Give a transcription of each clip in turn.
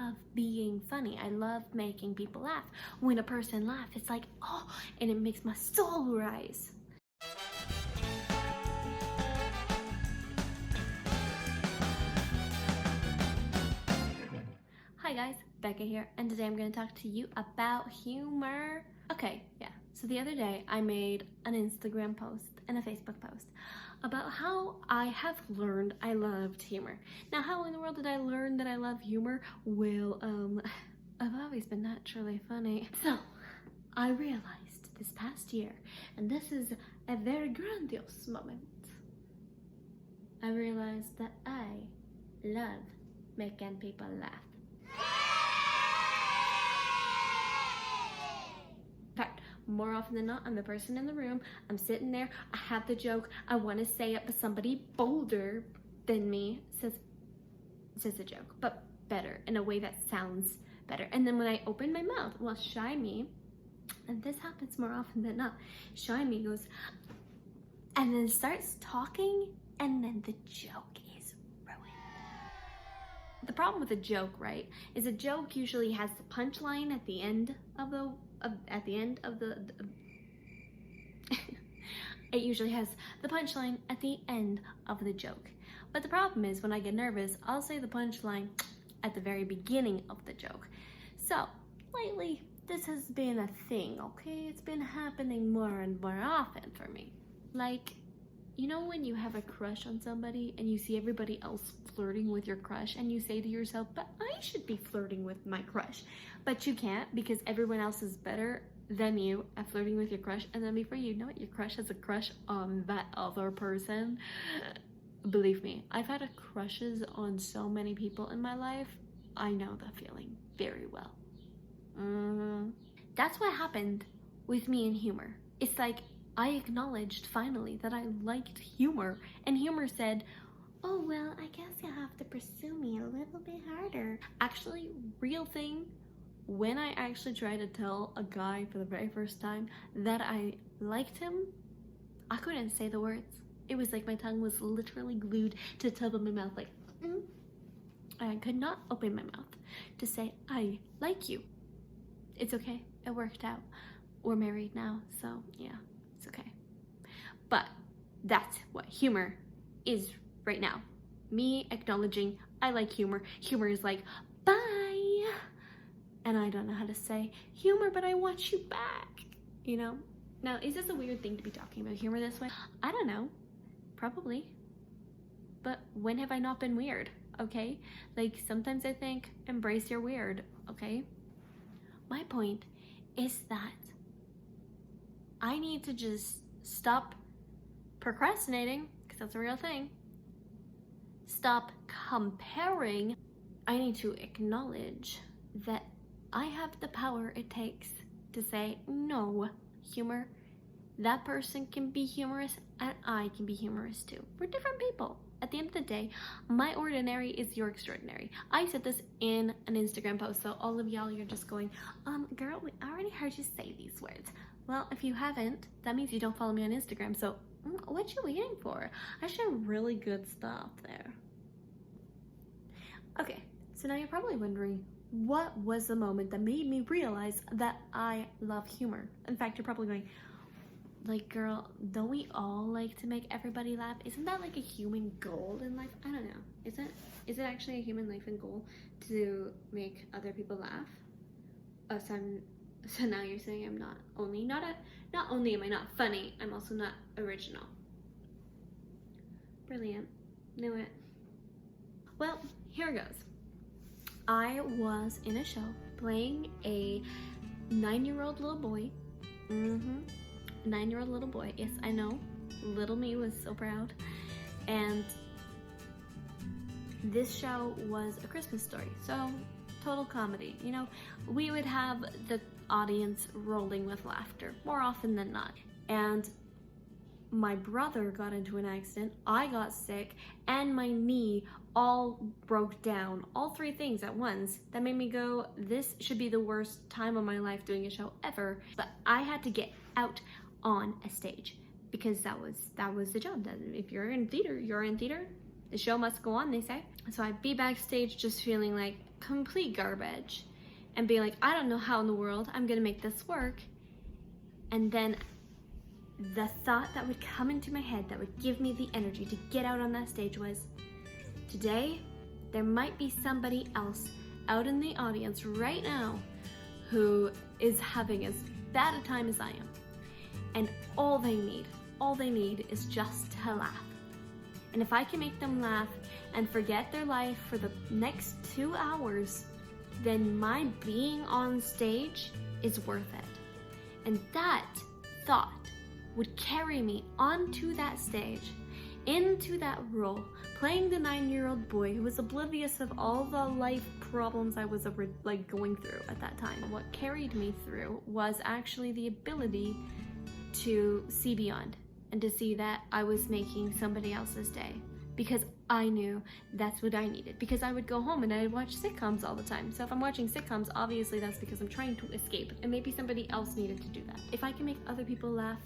love being funny. I love making people laugh. When a person laughs, it's like, oh, and it makes my soul rise. Hi guys, Becca here, and today I'm going to talk to you about humor. Okay, yeah, so the other day I made an Instagram post and a Facebook post about how I have learned I loved humor. Now, how in the world did I learn that I love humor? Well, I've always been naturally funny. So, I realized this past year, and this is a very grandiose moment, I realized that I love making people laugh. In fact, more often than not, I'm the person in the room, I'm sitting there, I have the joke, I want to say it, but somebody bolder than me says the joke, but better, in a way that sounds better. And then when I open my mouth, well, shy me, and this happens more often than not, shy me goes, and then starts talking, and then the joke is ruined. The problem with a joke, right, is a joke usually has the punchline at the end of the it usually has the punchline at the end of the joke. But the problem is when I get nervous, I'll say the punchline at the very beginning of the joke. So lately, this has been a thing, okay? It's been happening more and more often for me. Like, you know when you have a crush on somebody and you see everybody else flirting with your crush and you say to yourself, but I should be flirting with my crush. But you can't because everyone else is better than you at flirting with your crush. And then before you know it, your crush has a crush on that other person. Believe me, I've had crushes on so many people in my life. I know the feeling very well. That's what happened with me and humor. It's like I acknowledged finally that I liked humor, and humor said, oh, well, I guess you have to pursue me a little bit harder. Actually, real thing, when I actually tried to tell a guy for the very first time that I liked him, I couldn't say the words. It was like my tongue was literally glued to the top of my mouth, like, I could not open my mouth to say, I like you. It's okay, it worked out. We're married now, so yeah. It's okay. But that's what humor is right now. Me acknowledging I like humor. Humor is like, bye. And I don't know how to say humor, but I want you back. You know? Now, is this a weird thing to be talking about humor this way? I don't know. Probably. But when have I not been weird? Okay? Like, sometimes I think, embrace your weird. Okay? My point is that I need to just stop procrastinating, because that's a real thing. Stop comparing. I need to acknowledge that I have the power it takes to say, no, humor, that person can be humorous and I can be humorous too. We're different people. At the end of the day, my ordinary is your extraordinary. I said this in an Instagram post, so all of y'all, you're just going, girl, we already heard you say these words. Well, if you haven't, that means you don't follow me on Instagram, so what you waiting for? I share really good stuff there. Okay, so now you're probably wondering, what was the moment that made me realize that I love humor? In fact, you're probably going, like, girl, don't we all like to make everybody laugh? Isn't that like a human goal in life? I don't know. Is it actually a human life and goal to make other people laugh? So now you're saying I'm not only am I not funny, I'm also not original. Brilliant. Knew it. Well, here goes. I was in a show playing a 9-year-old little boy. 9-year-old little boy. Yes, I know. Little me was so proud. And this show was a Christmas story. So total comedy. You know, we would have the audience rolling with laughter more often than not. And my brother got into an accident, I got sick, and my knee all broke down. All three things at once. That made me go, this should be the worst time of my life doing a show ever. But I had to get out on a stage because that was the job. That if you're in theater, you're in theater. The show must go on, they say. So I'd be backstage just feeling like complete garbage and being like, I don't know how in the world I'm gonna make this work. And then the thought that would come into my head that would give me the energy to get out on that stage was, today there might be somebody else out in the audience right now who is having as bad a time as I am. And all they need is just to laugh. And if I can make them laugh and forget their life for the next 2 hours, then my being on stage is worth it. And that thought would carry me onto that stage, into that role, playing the 9-year-old boy who was oblivious of all the life problems I was like going through at that time. What carried me through was actually the ability to see beyond and to see that I was making somebody else's day, because I knew that's what I needed. Because I would go home and I'd watch sitcoms all the time. So if I'm watching sitcoms, obviously that's because I'm trying to escape, and maybe somebody else needed to do that. If I can make other people laugh,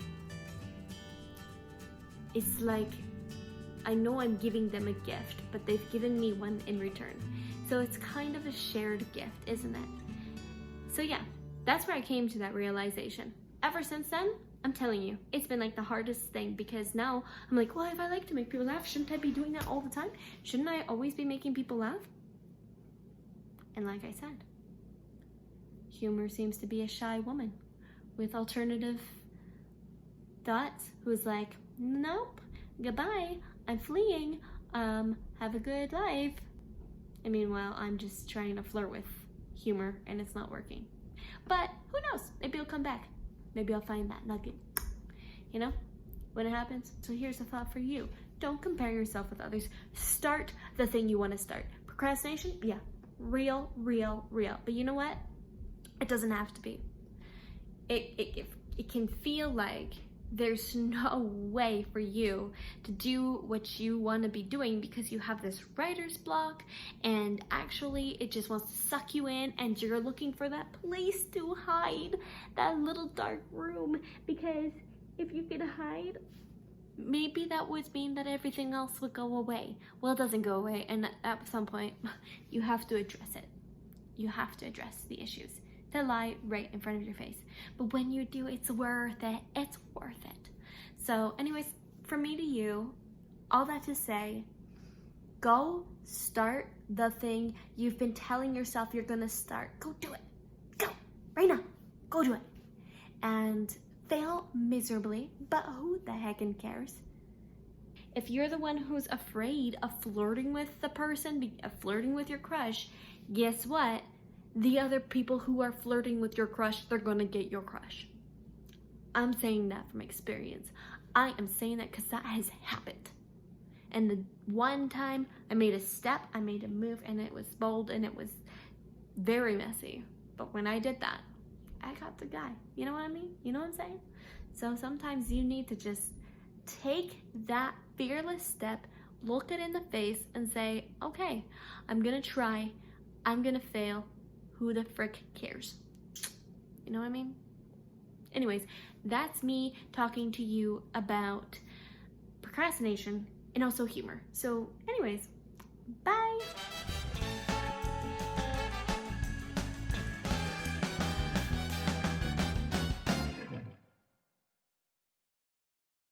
it's like, I know I'm giving them a gift, but they've given me one in return. So it's kind of a shared gift, isn't it? So yeah, that's where I came to that realization. Ever since then, I'm telling you, it's been like the hardest thing, because now I'm like, well, if I like to make people laugh, shouldn't I be doing that all the time? Shouldn't I always be making people laugh? And like I said, Humour seems to be a shy woman with alternative thoughts who's like, nope, goodbye, I'm fleeing, have a good life. And meanwhile, I'm just trying to flirt with Humour and it's not working. But who knows, maybe it'll come back. Maybe I'll find that nugget, you know, when it happens. So here's a thought for you. Don't compare yourself with others. Start the thing you want to start. Procrastination, yeah, real. But you know what? It doesn't have to be. It can feel like there's no way for you to do what you want to be doing because you have this writer's block, and actually it just wants to suck you in, and you're looking for that place to hide, that little dark room, because if you could hide, maybe that would mean that everything else would go away. Well, it doesn't go away, and at some point you have to address it. You have to address the issues that lie right in front of your face. But when you do, it's worth it. It's worth it. So anyways, from me to you, all that to say, go start the thing you've been telling yourself you're gonna start. Go do it. Go, right now, go do it. And fail miserably, but who the heckin' cares? If you're the one who's afraid of flirting with the person, flirting with your crush, guess what? The other people who are flirting with your crush, they're gonna get your crush. I'm saying that from experience. I am saying that because that has happened. And the one time I made a step, I made a move, and it was bold and it was very messy. But when I did that, I got the guy. You know what I mean? You know what I'm saying? So sometimes you need to just take that fearless step, look it in the face, and say, okay, I'm gonna try, I'm gonna fail. Who the frick cares? You know what I mean? Anyways, that's me talking to you about procrastination and also humor. So anyways, bye.